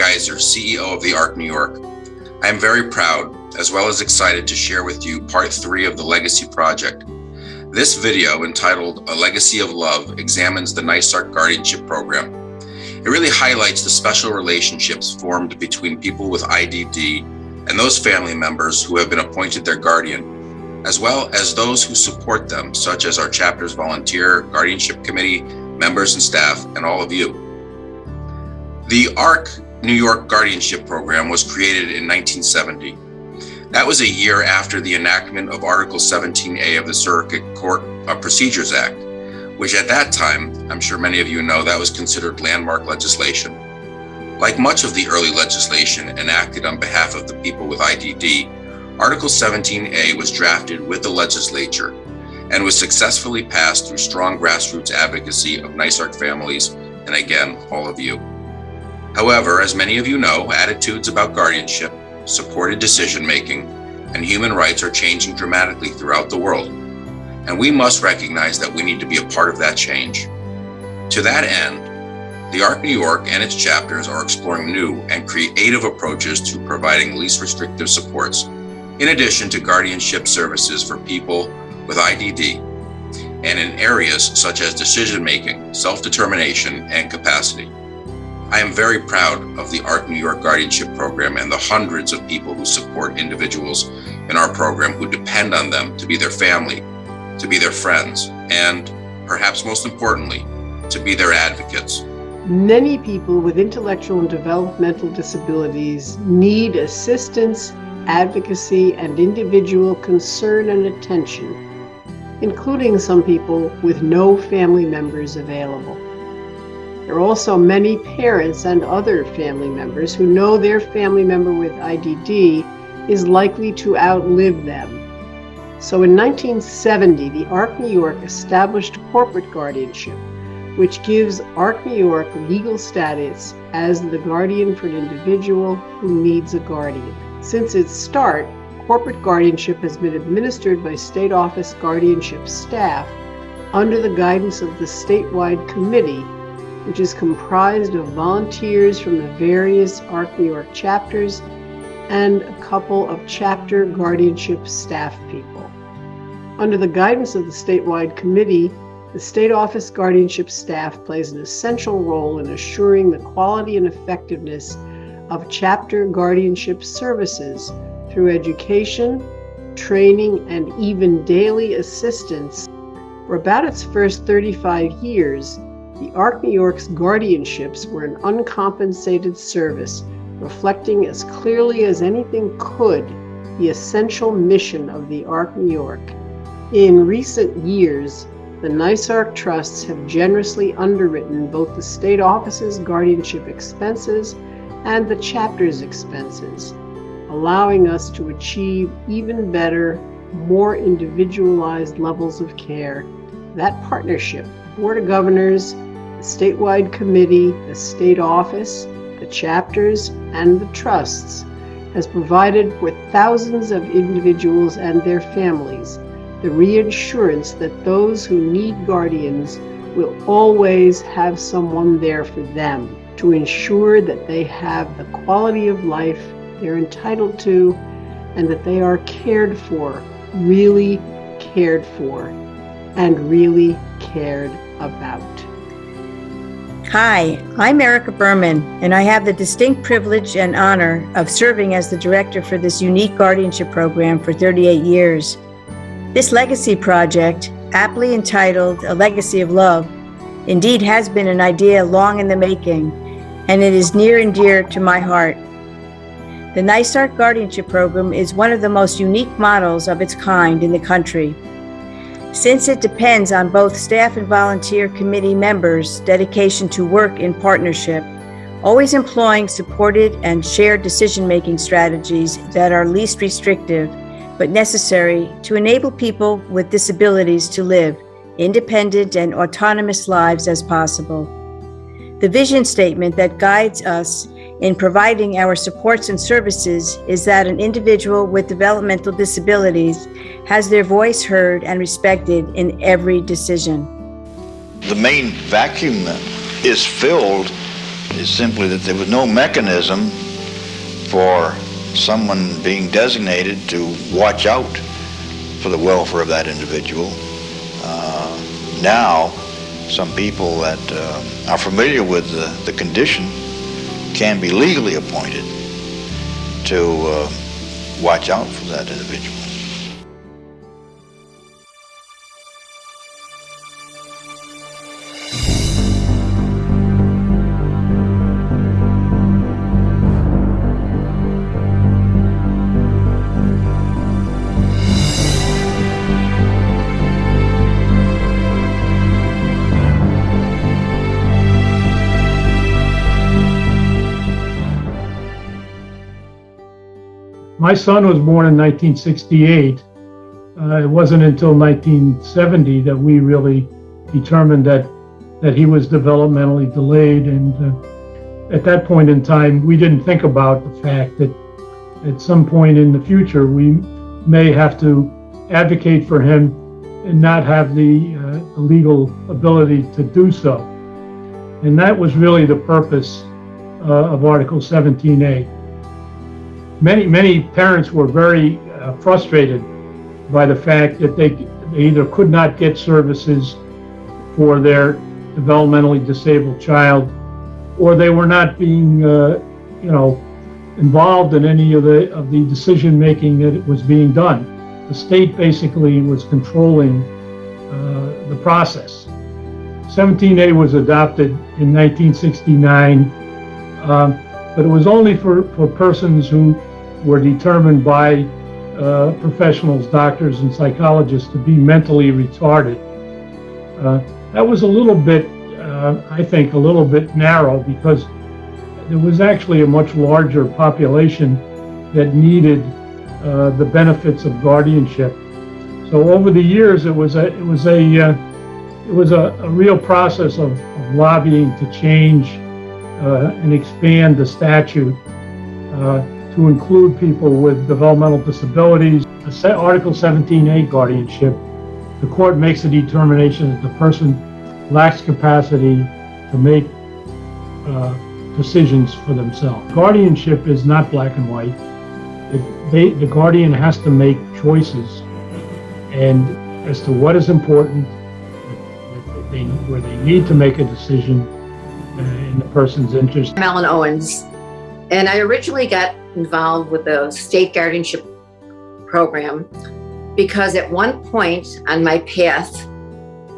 Geiser, CEO of the ARC New York. I am very proud, as well as excited to share with you part 3 of the Legacy Project. This video, entitled A Legacy of Love, examines the NYSARC Guardianship Program. It really highlights the special relationships formed between people with IDD and those family members who have been appointed their guardian, as well as those who support them, such as our chapter's volunteer, guardianship committee, members and staff, and all of you. The ARC New York Guardianship Program was created in 1970. That was a year after the enactment of Article 17A of the Circuit Court of Procedures Act, which at that time, I'm sure many of you know, that was considered landmark legislation. Like much of the early legislation enacted on behalf of the people with IDD, Article 17A was drafted with the legislature and was successfully passed through strong grassroots advocacy of NYSARC families and, again, all of you. However, as many of you know, attitudes about guardianship, supported decision-making, and human rights are changing dramatically throughout the world, and we must recognize that we need to be a part of that change. To that end, the ARC New York and its chapters are exploring new and creative approaches to providing least restrictive supports, in addition to guardianship services for people with IDD, and in areas such as decision-making, self-determination, and capacity. I am very proud of the ARC New York Guardianship Program and the hundreds of people who support individuals in our program who depend on them to be their family, to be their friends, and, perhaps most importantly, to be their advocates. Many people with intellectual and developmental disabilities need assistance, advocacy, and individual concern and attention, including some people with no family members available. There are also many parents and other family members who know their family member with IDD is likely to outlive them. So in 1970, the ARC New York established corporate guardianship, which gives ARC New York legal status as the guardian for an individual who needs a guardian. Since its start, corporate guardianship has been administered by state office guardianship staff under the guidance of the statewide committee, which is comprised of volunteers from the various ARC New York chapters and a couple of chapter guardianship staff people. Under the guidance of the statewide committee, the state office guardianship staff plays an essential role in assuring the quality and effectiveness of chapter guardianship services through education, training, and even daily assistance. For about its first 35 years, the ARC New York's guardianships were an uncompensated service, reflecting as clearly as anything could the essential mission of the ARC New York. In recent years, the NYSARC trusts have generously underwritten both the state office's guardianship expenses and the chapter's expenses, allowing us to achieve even better, more individualized levels of care. That partnership, Board of Governors, the statewide committee, the state office, the chapters, and the trusts, has provided for thousands of individuals and their families the reassurance that those who need guardians will always have someone there for them to ensure that they have the quality of life they're entitled to and that they are cared for, really cared for, and really cared about. Hi, I'm Erica Berman, and I have the distinct privilege and honor of serving as the director for this unique guardianship program for 38 years. This legacy project, aptly entitled A Legacy of Love, indeed has been an idea long in the making, and it is near and dear to my heart. The NYSARC Guardianship Program is one of the most unique models of its kind in the country. Since it depends on both staff and volunteer committee members' dedication to work in partnership, always employing supported and shared decision-making strategies that are least restrictive but necessary to enable people with disabilities to live independent and autonomous lives as possible. The vision statement that guides us in providing our supports and services is that an individual with developmental disabilities has their voice heard and respected in every decision. The main vacuum is filled is simply that there was no mechanism for someone being designated to watch out for the welfare of that individual. Now, some people that are familiar with the condition can be legally appointed to watch out for that individual. My son was born in 1968. It wasn't until 1970 that we really determined that he was developmentally delayed. And at that point in time, we didn't think about the fact that at some point in the future, we may have to advocate for him and not have the legal ability to do so. And that was really the purpose of Article 17A. Many parents were very frustrated by the fact that they either could not get services for their developmentally disabled child, or they were not being, involved in any of the decision making that was being done. The state basically was controlling the process. 17A was adopted in 1969, but it was only for persons who were determined by professionals, doctors and psychologists, to be mentally retarded. That was a little bit, I think, a little bit narrow, because there was actually a much larger population that needed the benefits of guardianship. So over the years, it was a real process of lobbying to change and expand the statute to include people with developmental disabilities. Article 17A guardianship, the court makes a determination that the person lacks capacity to make decisions for themselves. Guardianship is not black and white. The guardian has to make choices, and as to what is important, where they need to make a decision in the person's interest. I'm Ellen Owens, and I originally got involved with the state guardianship program because at one point on my path,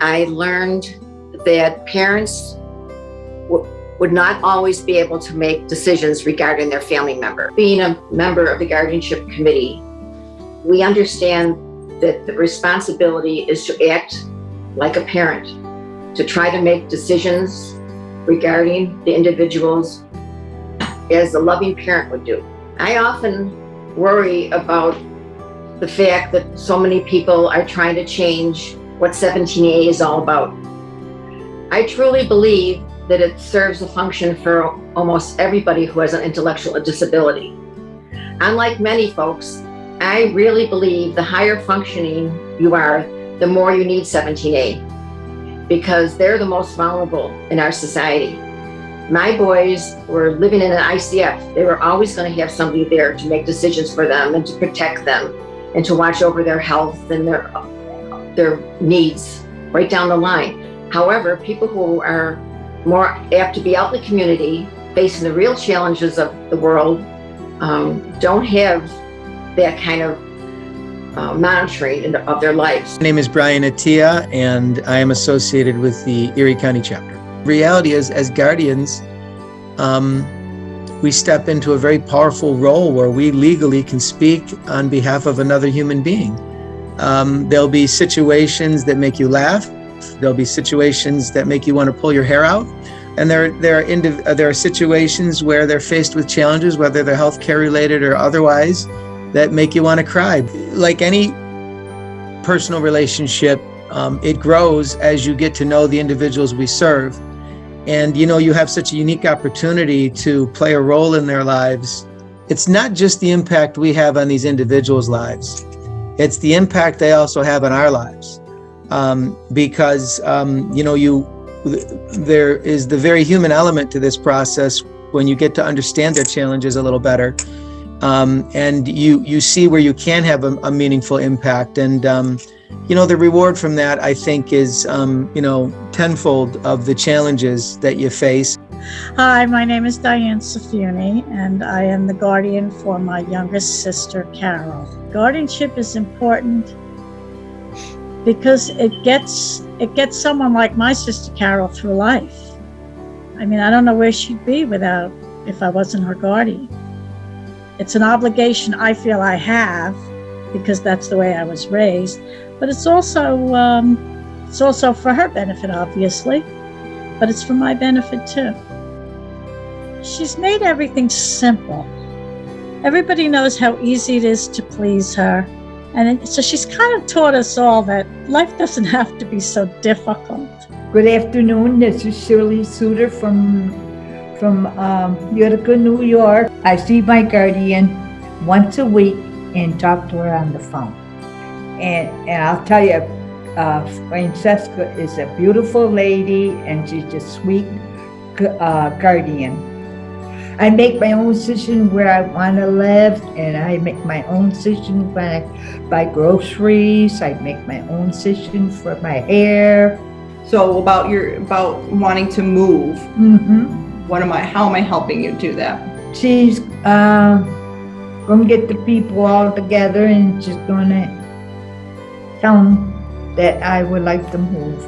I learned that parents would not always be able to make decisions regarding their family member. Being a member of the guardianship committee, we understand that the responsibility is to act like a parent, to try to make decisions regarding the individuals as a loving parent would do. I often worry about the fact that so many people are trying to change what 17A is all about. I truly believe that it serves a function for almost everybody who has an intellectual disability. Unlike many folks, I really believe the higher functioning you are, the more you need 17A, because they're the most vulnerable in our society. My boys were living in an ICF. They were always going to have somebody there to make decisions for them and to protect them and to watch over their health and their needs right down the line. However, people who are more apt to be out in the community, facing the real challenges of the world, don't have that kind of monitoring of their lives. My name is Brian Attia, and I am associated with the Erie County chapter. Reality is, as guardians, we step into a very powerful role where we legally can speak on behalf of another human being. There'll be situations that make you laugh. There'll be situations that make you want to pull your hair out. And there are situations where they're faced with challenges, whether they're healthcare related or otherwise, that make you want to cry. Like any personal relationship, it grows as you get to know the individuals we serve. And you have such a unique opportunity to play a role in their lives. It's not just the impact we have on these individuals' lives. It's the impact they also have on our lives. Because there is the very human element to this process when you get to understand their challenges a little better. And you see where you can have a meaningful impact. And, the reward from that, I think, is, tenfold of the challenges that you face. Hi, my name is Diane Safuni, and I am the guardian for my youngest sister, Carol. Guardianship is important because it gets someone like my sister Carol through life. I mean, I don't know where she'd be if I wasn't her guardian. It's an obligation I feel I have because that's the way I was raised, but it's also for her benefit, obviously, but it's for my benefit too. She's made everything simple. Everybody knows how easy it is to please her. And so she's kind of taught us all that life doesn't have to be so difficult. Good afternoon, this is Shirley Suter from Utica, New York. I see my guardian once a week and talk to her on the phone. And I'll tell you, Francesca is a beautiful lady and she's a sweet guardian. I make my own decision where I want to live, and I make my own decision when I buy groceries. I make my own decision for my hair. So about wanting to move. Mm-hmm. How am I helping you do that? She's gonna get the people all together and she's gonna tell them that I would like to move.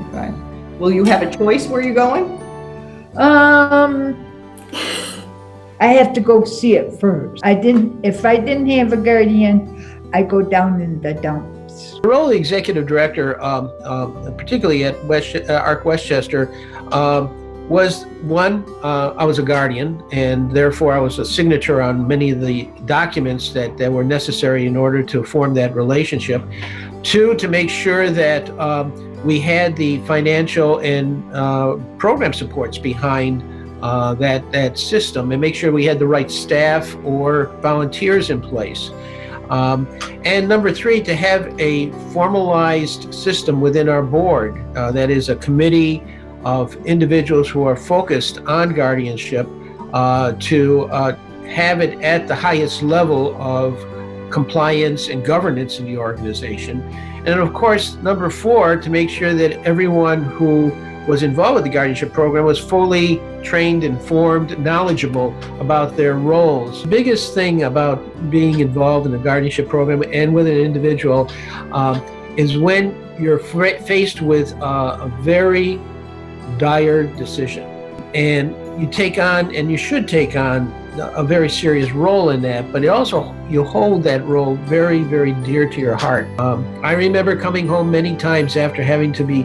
Okay. Will you have a choice where you're going? I have to go see it first. If I didn't have a guardian, I go down in the dumps. The role of the executive director, particularly at ARC Westchester, was one, I was a guardian, and therefore I was a signature on many of the documents that were necessary in order to form that relationship. Two, to make sure that we had the financial and program supports behind that system, and make sure we had the right staff or volunteers in place. And number three, to have a formalized system within our board, that is a committee of individuals who are focused on guardianship, to have it at the highest level of compliance and governance in the organization. And of course, number four, to make sure that everyone who was involved with the guardianship program was fully trained, informed, knowledgeable about their roles. The biggest thing about being involved in the guardianship program and with an individual is when you're faced with a very dire decision, and you take on, and you should take on, a very serious role in that, but you hold that role very, very dear to your heart. I remember coming home many times after having to be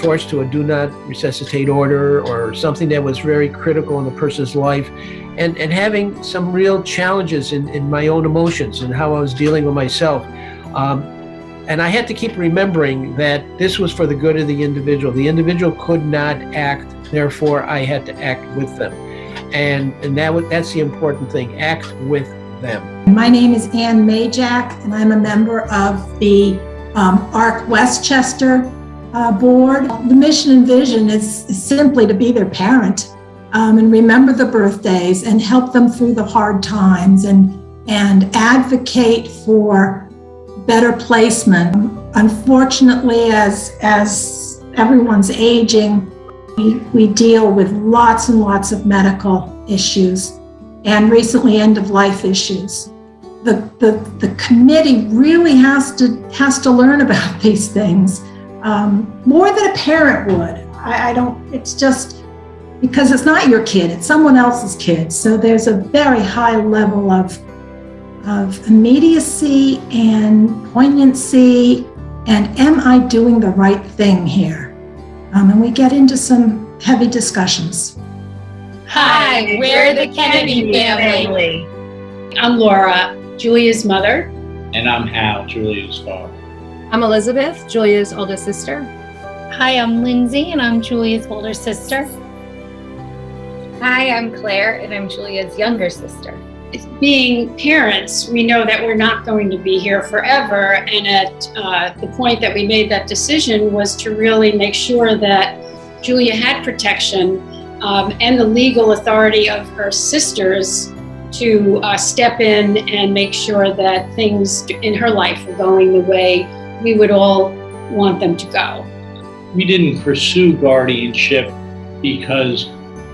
forced to a do not resuscitate order or something that was very critical in the person's life, and having some real challenges in my own emotions and how I was dealing with myself. And I had to keep remembering that this was for the good of the individual. The individual could not act, therefore I had to act with them. And that's the important thing, act with them. My name is Ann Majak, and I'm a member of the ARC Westchester board. The mission and vision is simply to be their parent and remember the birthdays and help them through the hard times and advocate for better placement. Unfortunately, as everyone's aging, we deal with lots and lots of medical issues and recently end-of-life issues. The committee really has to learn about these things more than a parent would. It's just because it's not your kid, it's someone else's kid. So there's a very high level of immediacy and poignancy, and am I doing the right thing here? And we get into some heavy discussions. Hi, we're the Kennedy family. I'm Laura, Julia's mother. And I'm Hal, Julia's father. I'm Elizabeth, Julia's older sister. Hi, I'm Lindsay, and I'm Julia's older sister. Hi, I'm Claire, and I'm Julia's younger sister. being parents, we know that we're not going to be here forever. And at the point that we made that decision was to really make sure that Julia had protection and the legal authority of her sisters to step in and make sure that things in her life were going the way we would all want them to go. We didn't pursue guardianship because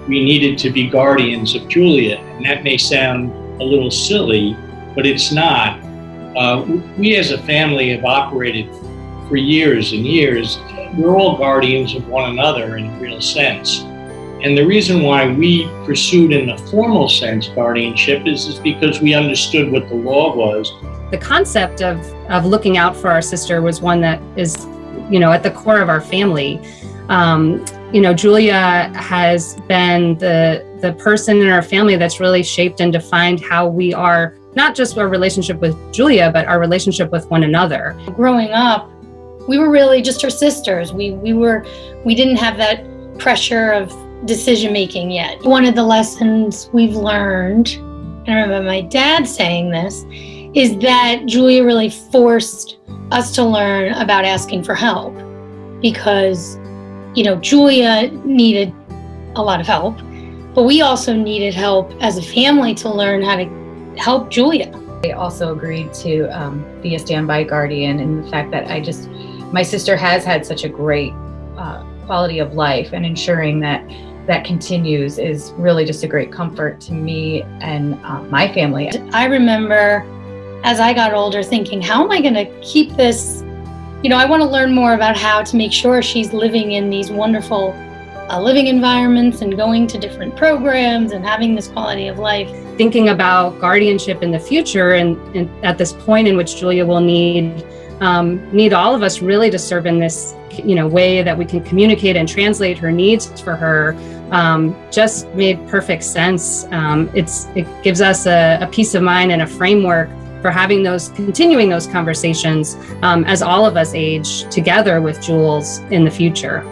we needed to be guardians of Julia. And that may sound a little silly, but it's not. We as a family have operated for years and years. We're all guardians of one another in a real sense. And the reason why we pursued in the formal sense guardianship is because we understood what the law was. The concept of looking out for our sister was one that is, at the core of our family. Julia has been the person in our family that's really shaped and defined how we are, not just our relationship with Julia, but our relationship with one another. Growing up, we were really just her sisters. We didn't have that pressure of decision making yet. One of the lessons we've learned, and I remember my dad saying this, is that Julia really forced us to learn about asking for help, because Julia needed a lot of help, but we also needed help as a family to learn how to help Julia. I also agreed to be a standby guardian, and the fact that my sister has had such a great quality of life, and ensuring that continues is really just a great comfort to me and my family. I remember as I got older thinking, how am I going to keep this? I want to learn more about how to make sure she's living in these wonderful living environments and going to different programs and having this quality of life. Thinking about guardianship in the future, and at this point in which Julia will need all of us really to serve in this way that we can communicate and translate her needs for her, just made perfect sense. It gives us a peace of mind and a framework for continuing those conversations as all of us age together with Jules in the future.